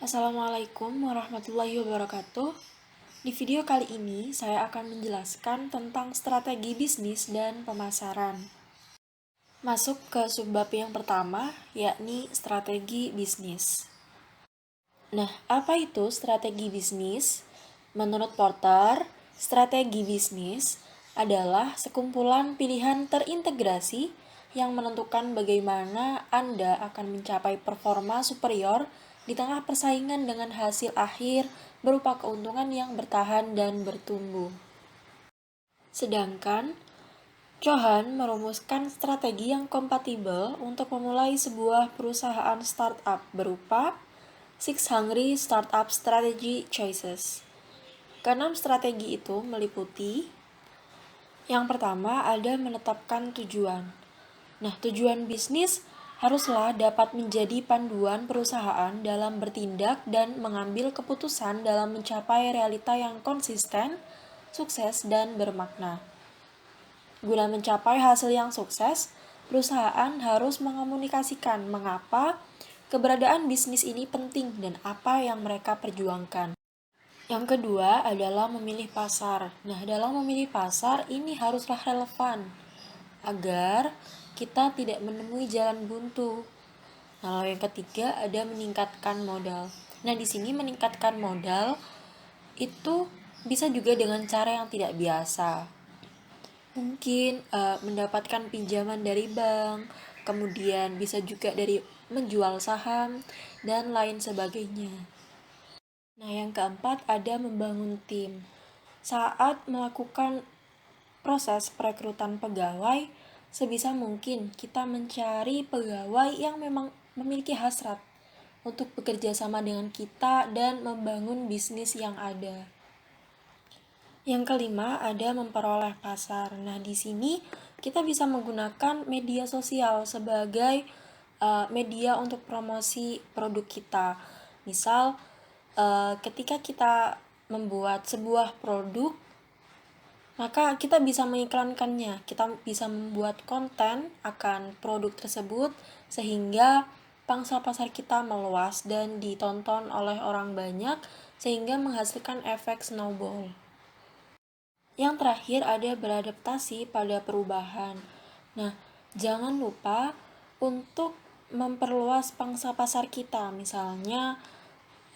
Assalamualaikum warahmatullahi wabarakatuh. Di video kali ini, saya akan menjelaskan tentang strategi bisnis dan pemasaran. Masuk ke subbab yang pertama, yakni strategi bisnis. Nah, apa itu strategi bisnis? Menurut Porter, strategi bisnis adalah sekumpulan pilihan terintegrasi yang menentukan bagaimana Anda akan mencapai performa superior di tengah persaingan dengan hasil akhir berupa keuntungan yang bertahan dan bertumbuh. Sedangkan Johan merumuskan strategi yang kompatibel untuk memulai sebuah perusahaan startup berupa Six Hungry Startup Strategy Choices. Keenam strategi itu meliputi: yang pertama ada menetapkan tujuan. Nah, tujuan bisnis haruslah dapat menjadi panduan perusahaan dalam bertindak dan mengambil keputusan dalam mencapai realita yang konsisten, sukses, dan bermakna. Guna mencapai hasil yang sukses, perusahaan harus mengomunikasikan mengapa keberadaan bisnis ini penting dan apa yang mereka perjuangkan. Yang kedua adalah memilih pasar. Nah, dalam memilih pasar ini haruslah relevan agar kita tidak menemui jalan buntu. Nah, lalu yang ketiga ada meningkatkan modal. Nah, di sini meningkatkan modal itu bisa juga dengan cara yang tidak biasa. Mungkin mendapatkan pinjaman dari bank, kemudian bisa juga dari menjual saham, dan lain sebagainya. Nah, yang keempat ada membangun tim. Saat melakukan proses perekrutan pegawai, sebisa mungkin kita mencari pegawai yang memang memiliki hasrat untuk bekerja sama dengan kita dan membangun bisnis yang ada. Yang kelima ada memperoleh pasar. Nah, di sini kita bisa menggunakan media sosial sebagai media untuk promosi produk kita. Misal, ketika kita membuat sebuah produk, maka kita bisa mengiklankannya. Kita bisa membuat konten akan produk tersebut sehingga pangsa pasar kita meluas dan ditonton oleh orang banyak sehingga menghasilkan efek snowball. Yang terakhir ada beradaptasi pada perubahan. Nah, jangan lupa untuk memperluas pangsa pasar kita, misalnya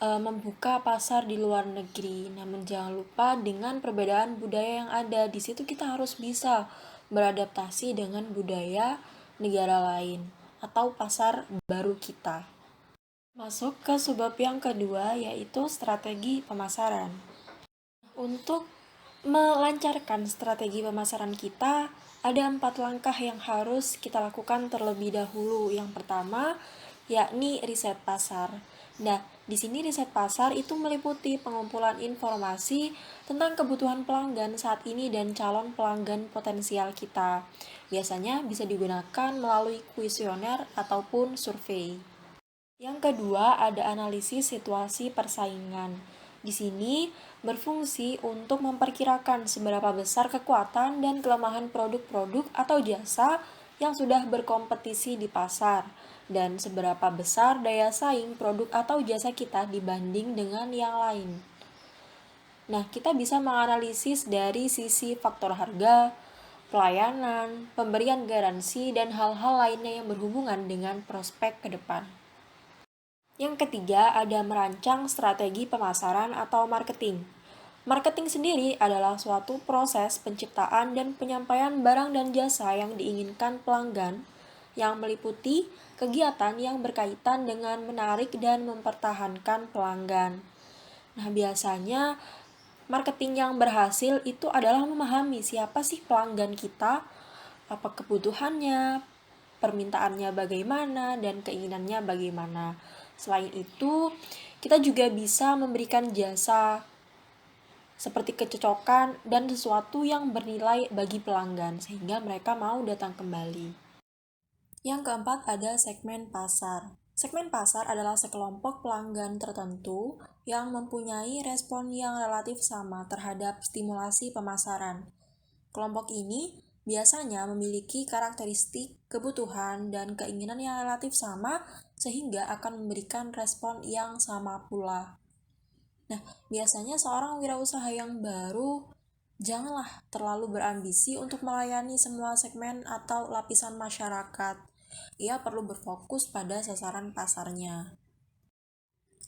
membuka pasar di luar negeri. Namun jangan lupa dengan perbedaan budaya yang ada. Di situ kita harus bisa beradaptasi dengan budaya negara lain atau pasar baru kita. Masuk ke subbab yang kedua, yaitu strategi pemasaran. Untuk melancarkan strategi pemasaran kita, ada 4 langkah yang harus kita lakukan terlebih dahulu. Yang pertama, yakni riset pasar. Nah, di sini riset pasar itu meliputi pengumpulan informasi tentang kebutuhan pelanggan saat ini dan calon pelanggan potensial kita. Biasanya bisa digunakan melalui kuesioner ataupun survei. Yang kedua, ada analisis situasi persaingan. Di sini berfungsi untuk memperkirakan seberapa besar kekuatan dan kelemahan produk-produk atau jasa yang sudah berkompetisi di pasar dan seberapa besar daya saing produk atau jasa kita dibanding dengan yang lain. Nah, kita bisa menganalisis dari sisi faktor harga, pelayanan, pemberian garansi, dan hal-hal lainnya yang berhubungan dengan prospek ke depan. Yang ketiga ada merancang strategi pemasaran atau marketing. Marketing sendiri adalah suatu proses penciptaan dan penyampaian barang dan jasa yang diinginkan pelanggan yang meliputi kegiatan yang berkaitan dengan menarik dan mempertahankan pelanggan. Nah, biasanya marketing yang berhasil itu adalah memahami siapa sih pelanggan kita, apa kebutuhannya, permintaannya bagaimana, dan keinginannya bagaimana. Selain itu, kita juga bisa memberikan jasa seperti kecocokan dan sesuatu yang bernilai bagi pelanggan sehingga mereka mau datang kembali. Yang keempat ada segmen pasar. Segmen pasar adalah sekelompok pelanggan tertentu yang mempunyai respon yang relatif sama terhadap stimulasi pemasaran. Kelompok ini biasanya memiliki karakteristik, kebutuhan, dan keinginan yang relatif sama sehingga akan memberikan respon yang sama pula. Nah, biasanya seorang wirausaha yang baru janganlah terlalu berambisi untuk melayani semua segmen atau lapisan masyarakat. Ia perlu berfokus pada sasaran pasarnya.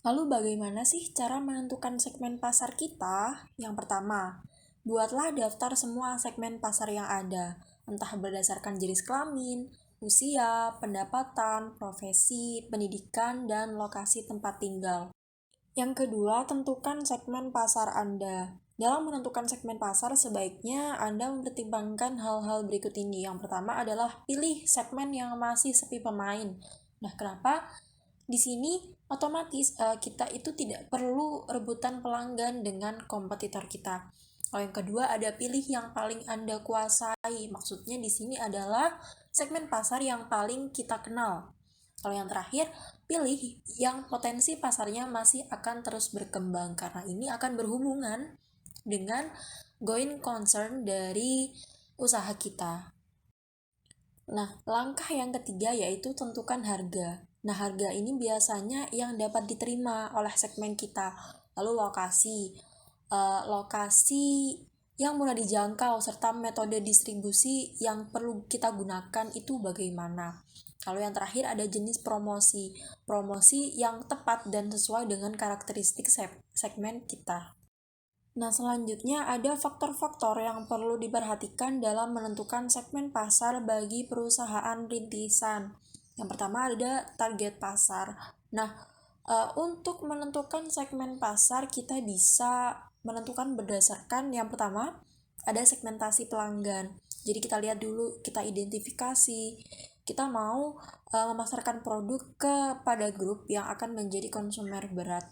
Lalu bagaimana sih cara menentukan segmen pasar kita? Yang pertama, buatlah daftar semua segmen pasar yang ada, entah berdasarkan jenis kelamin, usia, pendapatan, profesi, pendidikan, dan lokasi tempat tinggal. Yang kedua, tentukan segmen pasar Anda. Dalam menentukan segmen pasar, sebaiknya Anda mempertimbangkan hal-hal berikut ini. Yang pertama adalah pilih segmen yang masih sepi pemain. Nah, kenapa? Di sini otomatis kita itu tidak perlu rebutan pelanggan dengan kompetitor kita. Yang kedua ada pilih yang paling Anda kuasai. Maksudnya di sini adalah segmen pasar yang paling kita kenal. Kalau yang terakhir, pilih yang potensi pasarnya masih akan terus berkembang karena ini akan berhubungan dengan going concern dari usaha kita. Nah, langkah yang ketiga yaitu tentukan harga. Nah, harga ini biasanya yang dapat diterima oleh segmen kita. Lalu lokasi yang mudah dijangkau serta metode distribusi yang perlu kita gunakan itu bagaimana. Lalu yang terakhir ada jenis promosi. Promosi yang tepat dan sesuai dengan karakteristik segmen kita. Nah, selanjutnya ada faktor-faktor yang perlu diperhatikan dalam menentukan segmen pasar bagi perusahaan rintisan. Yang pertama ada target pasar. Nah, untuk menentukan segmen pasar kita bisa menentukan berdasarkan yang pertama ada segmentasi pelanggan. Jadi kita lihat dulu, kita identifikasi, kita mau memasarkan produk kepada grup yang akan menjadi konsumer berat.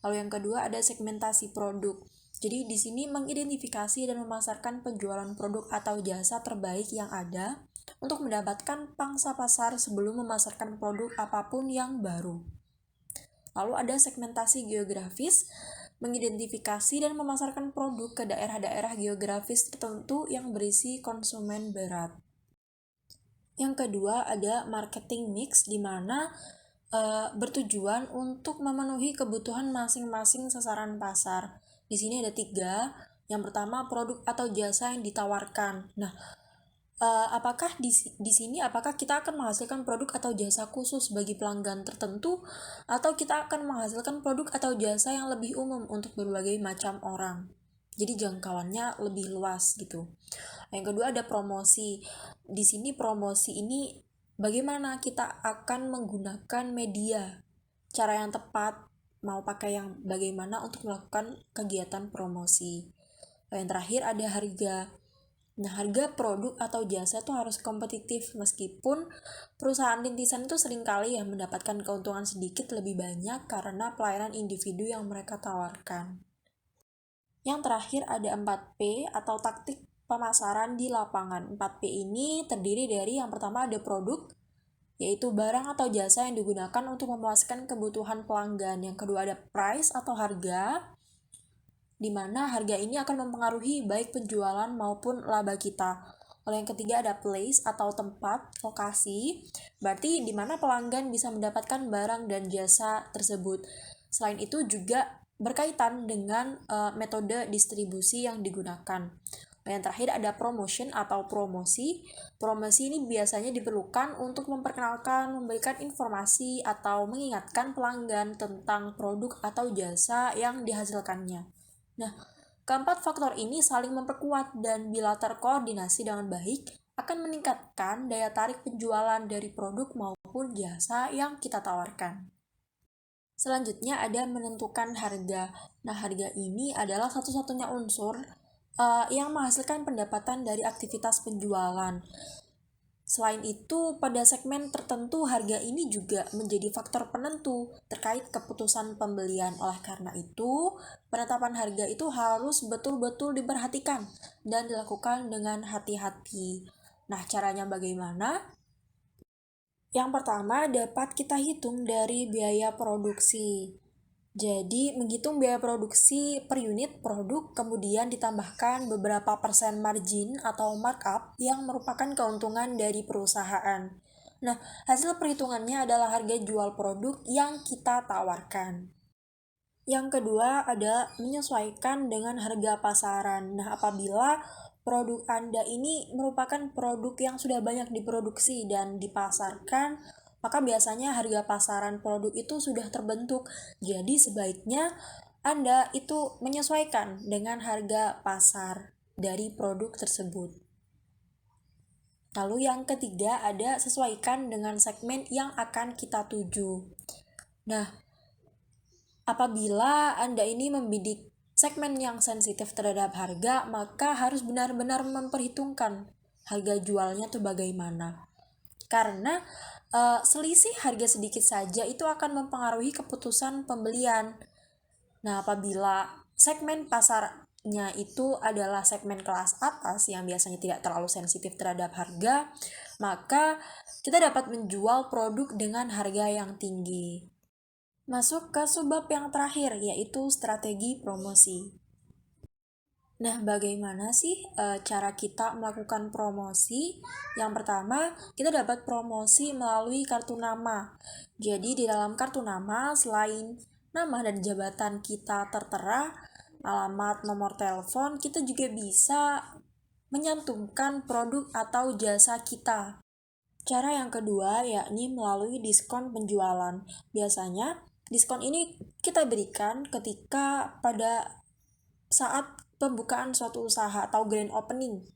Lalu yang kedua ada segmentasi produk. Jadi di sini mengidentifikasi dan memasarkan penjualan produk atau jasa terbaik yang ada untuk mendapatkan pangsa pasar sebelum memasarkan produk apapun yang baru. Lalu ada segmentasi geografis, mengidentifikasi dan memasarkan produk ke daerah-daerah geografis tertentu yang berisi konsumen berat. Yang kedua ada marketing mix, di mana bertujuan untuk memenuhi kebutuhan masing-masing sasaran pasar. Di sini ada 3. Yang pertama produk atau jasa yang ditawarkan. Nah, apakah di sini apakah kita akan menghasilkan produk atau jasa khusus bagi pelanggan tertentu atau kita akan menghasilkan produk atau jasa yang lebih umum untuk berbagai macam orang. Jadi jangkauannya lebih luas gitu. Yang kedua ada promosi. Di sini promosi ini bagaimana kita akan menggunakan media, cara yang tepat, mau pakai yang bagaimana untuk melakukan kegiatan promosi. Yang terakhir ada harga. Nah, harga produk atau jasa itu harus kompetitif meskipun perusahaan rintisan itu seringkali ya mendapatkan keuntungan sedikit lebih banyak karena pelayanan individu yang mereka tawarkan. Yang terakhir ada 4P atau taktik pemasaran di lapangan. 4P ini terdiri dari yang pertama ada produk, yaitu barang atau jasa yang digunakan untuk memuaskan kebutuhan pelanggan. Yang kedua ada price atau harga, di mana harga ini akan mempengaruhi baik penjualan maupun laba kita. Lalu yang ketiga ada place atau tempat, lokasi, berarti di mana pelanggan bisa mendapatkan barang dan jasa tersebut. Selain itu juga berkaitan dengan metode distribusi yang digunakan. Yang terakhir ada promotion atau promosi. Promosi ini biasanya diperlukan untuk memperkenalkan, memberikan informasi, atau mengingatkan pelanggan tentang produk atau jasa yang dihasilkannya. Nah, keempat faktor ini saling memperkuat dan bila terkoordinasi dengan baik akan meningkatkan daya tarik penjualan dari produk maupun jasa yang kita tawarkan. Selanjutnya ada menentukan harga. Nah, harga ini adalah satu-satunya unsur yang menghasilkan pendapatan dari aktivitas penjualan. Selain itu, pada segmen tertentu harga ini juga menjadi faktor penentu terkait keputusan pembelian. Oleh karena itu, penetapan harga itu harus betul-betul diperhatikan dan dilakukan dengan hati-hati. Nah, caranya bagaimana? Yang pertama dapat kita hitung dari biaya produksi. Jadi, menghitung biaya produksi per unit produk, kemudian ditambahkan beberapa persen margin atau markup yang merupakan keuntungan dari perusahaan. Nah, hasil perhitungannya adalah harga jual produk yang kita tawarkan. Yang kedua ada menyesuaikan dengan harga pasaran. Nah, apabila produk Anda ini merupakan produk yang sudah banyak diproduksi dan dipasarkan, maka biasanya harga pasaran produk itu sudah terbentuk. Jadi sebaiknya Anda itu menyesuaikan dengan harga pasar dari produk tersebut. Lalu yang ketiga ada sesuaikan dengan segmen yang akan kita tuju. Nah, apabila Anda ini membidik segmen yang sensitif terhadap harga, maka harus benar-benar memperhitungkan harga jualnya tuh bagaimana. Karena selisih harga sedikit saja itu akan mempengaruhi keputusan pembelian. Nah, apabila segmen pasarnya itu adalah segmen kelas atas yang biasanya tidak terlalu sensitif terhadap harga, maka kita dapat menjual produk dengan harga yang tinggi. Masuk ke subbab yang terakhir, yaitu strategi promosi. Nah, bagaimana sih cara kita melakukan promosi? Yang pertama, kita dapat promosi melalui kartu nama. Jadi, di dalam kartu nama, selain nama dan jabatan kita tertera, alamat, nomor telepon, kita juga bisa menyantumkan produk atau jasa kita. Cara yang kedua yakni melalui diskon penjualan. Biasanya diskon ini kita berikan ketika pada saat pembukaan suatu usaha atau grand opening.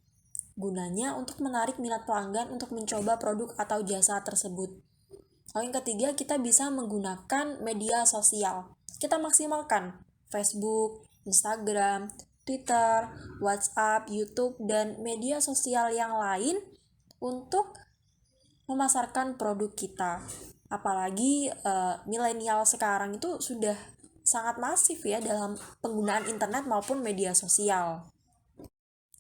Gunanya untuk menarik minat pelanggan untuk mencoba produk atau jasa tersebut. Lalu yang ketiga, kita bisa menggunakan media sosial. Kita maksimalkan Facebook, Instagram, Twitter, WhatsApp, YouTube, dan media sosial yang lain untuk memasarkan produk kita. Apalagi milenial sekarang itu sudah sangat masif ya dalam penggunaan internet maupun media sosial.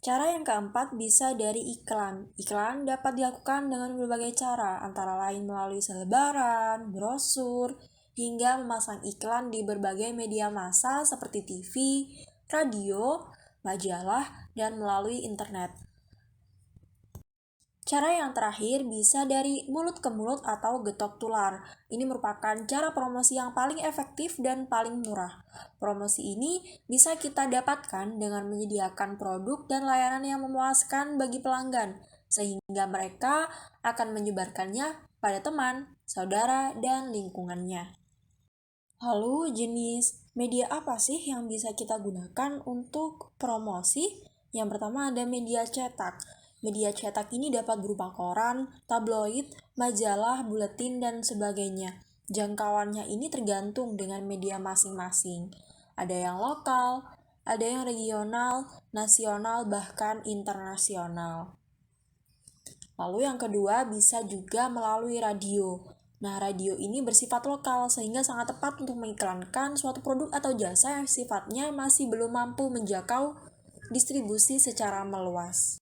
Cara yang keempat bisa dari iklan. Iklan dapat dilakukan dengan berbagai cara, antara lain melalui selebaran, brosur, hingga memasang iklan di berbagai media massa seperti TV, radio, majalah, dan melalui internet. Cara yang terakhir bisa dari mulut ke mulut atau getok tular. Ini merupakan cara promosi yang paling efektif dan paling murah. Promosi ini bisa kita dapatkan dengan menyediakan produk dan layanan yang memuaskan bagi pelanggan, sehingga mereka akan menyebarkannya pada teman, saudara, dan lingkungannya. Lalu jenis media apa sih yang bisa kita gunakan untuk promosi? Yang pertama ada media cetak. Media cetak ini dapat berupa koran, tabloid, majalah, buletin, dan sebagainya. Jangkauannya ini tergantung dengan media masing-masing. Ada yang lokal, ada yang regional, nasional, bahkan internasional. Lalu yang kedua bisa juga melalui radio. Nah, radio ini bersifat lokal sehingga sangat tepat untuk mengiklankan suatu produk atau jasa yang sifatnya masih belum mampu menjangkau distribusi secara meluas.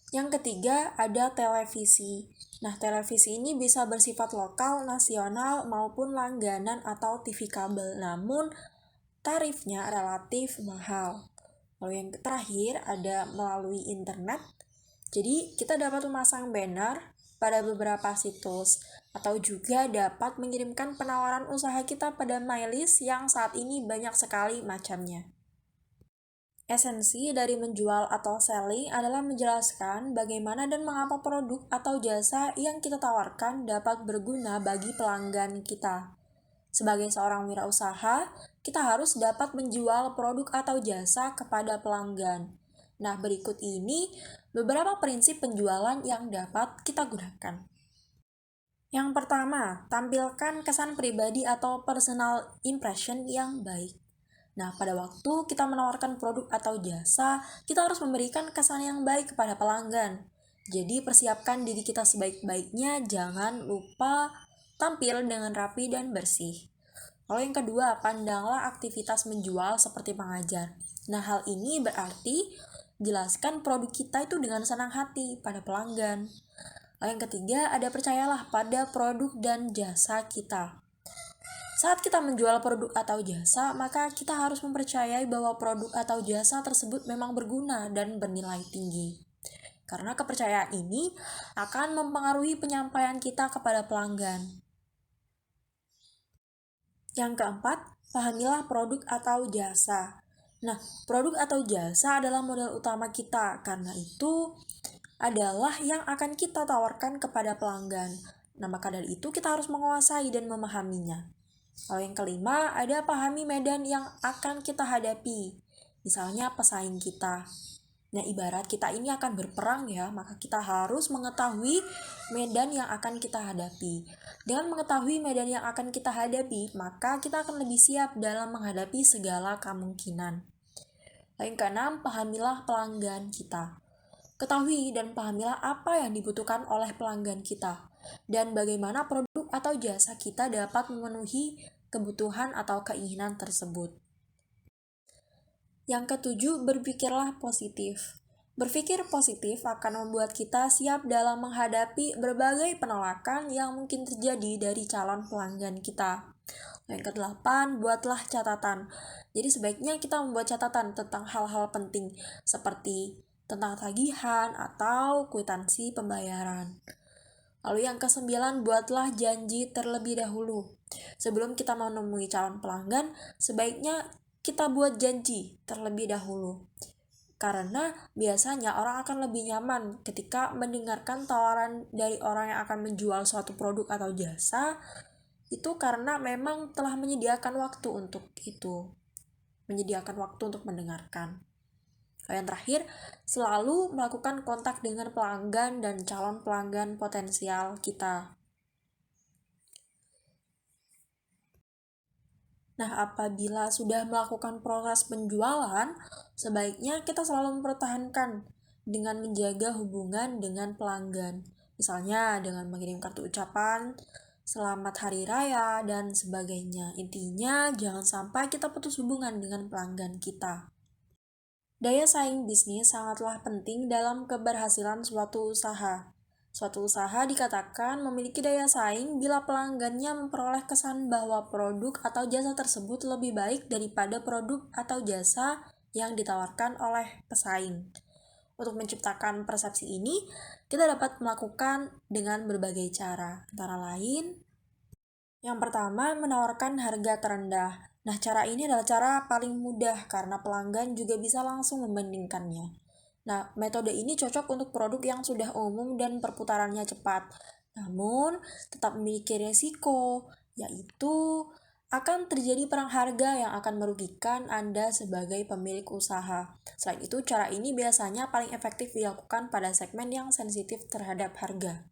Yang ketiga ada televisi. Nah, televisi ini bisa bersifat lokal, nasional, maupun langganan atau TV kabel. Namun, tarifnya relatif mahal. Lalu yang terakhir ada melalui internet. Jadi, kita dapat memasang banner pada beberapa situs atau juga dapat mengirimkan penawaran usaha kita pada MyList yang saat ini banyak sekali macamnya. Esensi dari menjual atau selling adalah menjelaskan bagaimana dan mengapa produk atau jasa yang kita tawarkan dapat berguna bagi pelanggan kita. Sebagai seorang wirausaha, kita harus dapat menjual produk atau jasa kepada pelanggan. Nah, berikut ini beberapa prinsip penjualan yang dapat kita gunakan. Yang pertama, tampilkan kesan pribadi atau personal impression yang baik. Nah, pada waktu kita menawarkan produk atau jasa, kita harus memberikan kesan yang baik kepada pelanggan. Jadi, persiapkan diri kita sebaik-baiknya, jangan lupa tampil dengan rapi dan bersih. Lalu yang kedua, pandanglah aktivitas menjual seperti mengajar. Nah, hal ini berarti jelaskan produk kita itu dengan senang hati pada pelanggan. Lalu yang ketiga, ada percayalah pada produk dan jasa kita. Saat kita menjual produk atau jasa, maka kita harus mempercayai bahwa produk atau jasa tersebut memang berguna dan bernilai tinggi. Karena kepercayaan ini akan mempengaruhi penyampaian kita kepada pelanggan. Yang keempat, pahamilah produk atau jasa. Nah, produk atau jasa adalah modal utama kita, karena itu adalah yang akan kita tawarkan kepada pelanggan. Nah, maka dari itu kita harus menguasai dan memahaminya. Lalu yang kelima, ada pahami medan yang akan kita hadapi. Misalnya pesaing kita. Nah, ibarat kita ini akan berperang ya, maka kita harus mengetahui medan yang akan kita hadapi. Dengan mengetahui medan yang akan kita hadapi, maka kita akan lebih siap dalam menghadapi segala kemungkinan. Lalu yang keenam, pahamilah pelanggan kita. Ketahui dan pahamilah apa yang dibutuhkan oleh pelanggan kita dan bagaimana produk atau jasa kita dapat memenuhi kebutuhan atau keinginan tersebut. Yang ketujuh, berpikirlah positif. Berpikir positif akan membuat kita siap dalam menghadapi berbagai penolakan yang mungkin terjadi dari calon pelanggan kita. Yang kedelapan, buatlah catatan. Jadi sebaiknya kita membuat catatan tentang hal-hal penting seperti tentang tagihan atau kwitansi pembayaran. Lalu yang kesembilan, buatlah janji terlebih dahulu. Sebelum kita menemui calon pelanggan, sebaiknya kita buat janji terlebih dahulu. Karena biasanya orang akan lebih nyaman ketika mendengarkan tawaran dari orang yang akan menjual suatu produk atau jasa, itu karena memang telah menyediakan waktu untuk itu. Menyediakan waktu untuk mendengarkan. Yang terakhir, selalu melakukan kontak dengan pelanggan dan calon pelanggan potensial kita. Nah, apabila sudah melakukan proses penjualan, sebaiknya kita selalu mempertahankan dengan menjaga hubungan dengan pelanggan. Misalnya dengan mengirim kartu ucapan, selamat hari raya, dan sebagainya. Intinya, jangan sampai kita putus hubungan dengan pelanggan kita. Daya saing bisnis sangatlah penting dalam keberhasilan suatu usaha. Suatu usaha dikatakan memiliki daya saing bila pelanggannya memperoleh kesan bahwa produk atau jasa tersebut lebih baik daripada produk atau jasa yang ditawarkan oleh pesaing. Untuk menciptakan persepsi ini, kita dapat melakukan dengan berbagai cara. Antara lain, yang pertama, menawarkan harga terendah. Nah, cara ini adalah cara paling mudah karena pelanggan juga bisa langsung membandingkannya. Nah, metode ini cocok untuk produk yang sudah umum dan perputarannya cepat. Namun, tetap memiliki resiko, yaitu akan terjadi perang harga yang akan merugikan Anda sebagai pemilik usaha. Selain itu, cara ini biasanya paling efektif dilakukan pada segmen yang sensitif terhadap harga.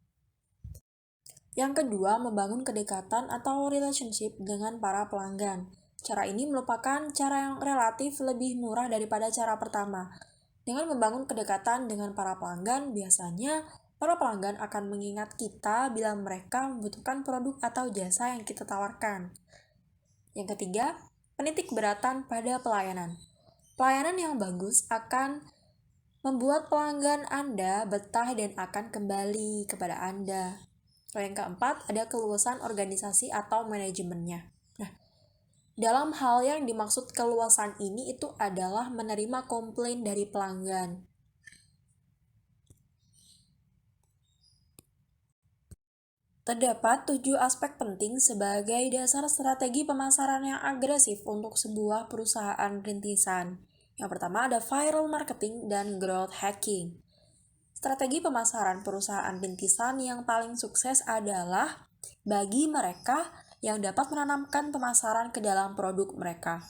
Yang kedua, membangun kedekatan atau relationship dengan para pelanggan. Cara ini merupakan cara yang relatif lebih murah daripada cara pertama. Dengan membangun kedekatan dengan para pelanggan, biasanya para pelanggan akan mengingat kita bila mereka membutuhkan produk atau jasa yang kita tawarkan. Yang ketiga, penitik beratan pada pelayanan. Pelayanan yang bagus akan membuat pelanggan Anda betah dan akan kembali kepada Anda. Yang keempat, ada keluasan organisasi atau manajemennya. Nah, dalam hal yang dimaksud keluasan ini itu adalah menerima komplain dari pelanggan. Terdapat 7 aspek penting sebagai dasar strategi pemasaran yang agresif untuk sebuah perusahaan rintisan. Yang pertama ada viral marketing dan growth hacking. Strategi pemasaran perusahaan rintisan yang paling sukses adalah bagi mereka yang dapat menanamkan pemasaran ke dalam produk mereka.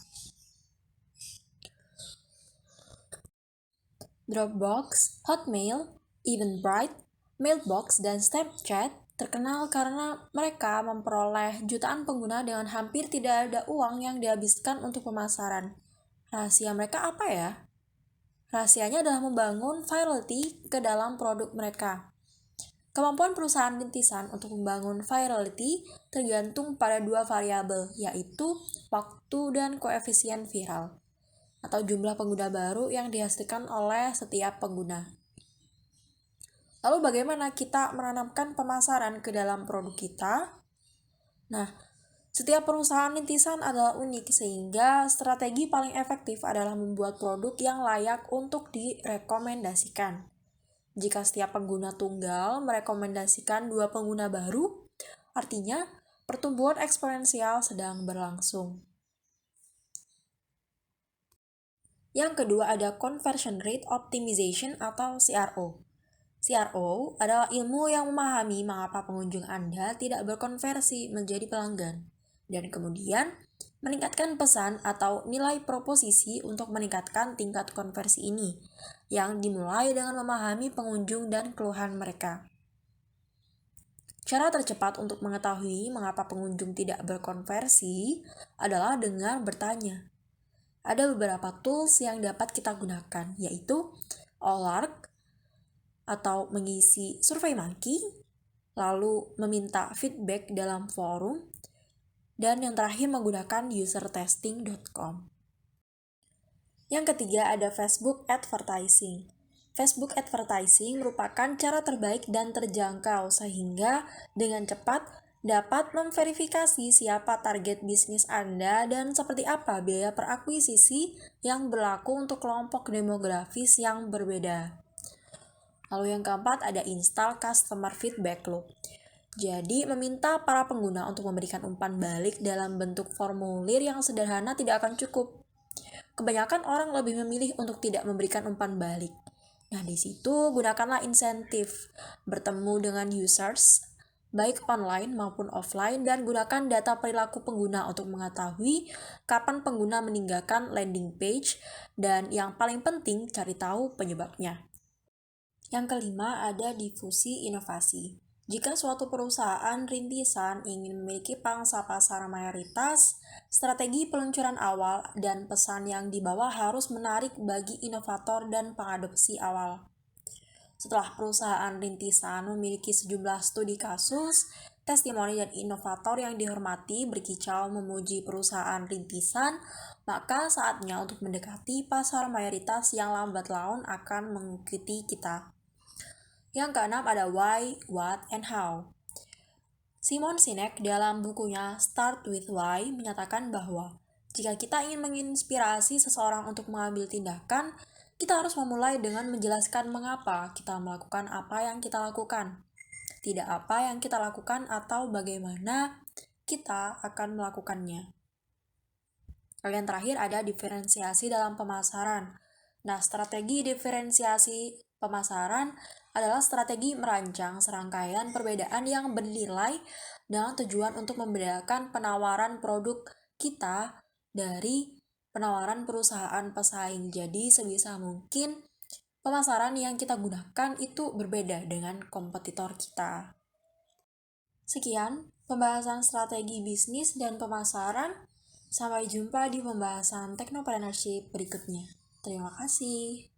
Dropbox, Hotmail, Eventbrite, Mailbox, dan Snapchat terkenal karena mereka memperoleh jutaan pengguna dengan hampir tidak ada uang yang dihabiskan untuk pemasaran. Rahasia mereka apa ya? Rahasianya adalah membangun virality ke dalam produk mereka. Kemampuan perusahaan rintisan untuk membangun virality tergantung pada dua variabel, yaitu waktu dan koefisien viral, atau jumlah pengguna baru yang dihasilkan oleh setiap pengguna. Lalu bagaimana kita menanamkan pemasaran ke dalam produk kita? Nah, Setiap perusahaan rintisan adalah unik, sehingga strategi paling efektif adalah membuat produk yang layak untuk direkomendasikan. Jika setiap pengguna tunggal merekomendasikan 2 pengguna baru, artinya pertumbuhan eksponensial sedang berlangsung. Yang kedua ada Conversion Rate Optimization atau CRO. CRO adalah ilmu yang memahami mengapa pengunjung Anda tidak berkonversi menjadi pelanggan, dan kemudian meningkatkan pesan atau nilai proposisi untuk meningkatkan tingkat konversi ini, yang dimulai dengan memahami pengunjung dan keluhan mereka. Cara tercepat untuk mengetahui mengapa pengunjung tidak berkonversi adalah dengan bertanya. Ada beberapa tools yang dapat kita gunakan, yaitu OLARK atau mengisi SurveyMonkey, lalu meminta feedback dalam forum, dan yang terakhir menggunakan usertesting.com. Yang ketiga ada Facebook Advertising. Facebook Advertising merupakan cara terbaik dan terjangkau sehingga dengan cepat dapat memverifikasi siapa target bisnis Anda dan seperti apa biaya per akuisisi yang berlaku untuk kelompok demografis yang berbeda. Lalu yang keempat ada install Customer Feedback Loop. Jadi meminta para pengguna untuk memberikan umpan balik dalam bentuk formulir yang sederhana tidak akan cukup. Kebanyakan orang lebih memilih untuk tidak memberikan umpan balik. Nah, di situ gunakanlah insentif, bertemu dengan users, baik online maupun offline, dan gunakan data perilaku pengguna untuk mengetahui kapan pengguna meninggalkan landing page, dan yang paling penting cari tahu penyebabnya. Yang kelima ada difusi inovasi. Jika suatu perusahaan rintisan ingin memiliki pangsa pasar mayoritas, strategi peluncuran awal dan pesan yang dibawa harus menarik bagi inovator dan pengadopsi awal. Setelah perusahaan rintisan memiliki sejumlah studi kasus, testimoni dan inovator yang dihormati berkicau memuji perusahaan rintisan, maka saatnya untuk mendekati pasar mayoritas yang lambat laun akan mengikuti kita. Yang keenam ada why, what, and how. Simon Sinek dalam bukunya Start with Why menyatakan bahwa jika kita ingin menginspirasi seseorang untuk mengambil tindakan, kita harus memulai dengan menjelaskan mengapa kita melakukan apa yang kita lakukan, tidak apa yang kita lakukan atau bagaimana kita akan melakukannya. Lalu yang terakhir ada diferensiasi dalam pemasaran. Nah, strategi diferensiasi pemasaran adalah strategi merancang serangkaian perbedaan yang bernilai dengan tujuan untuk membedakan penawaran produk kita dari penawaran perusahaan pesaing. Jadi sebisa mungkin pemasaran yang kita gunakan itu berbeda dengan kompetitor kita. Sekian pembahasan strategi bisnis dan pemasaran. Sampai jumpa di pembahasan Technopreneurship berikutnya. Terima kasih.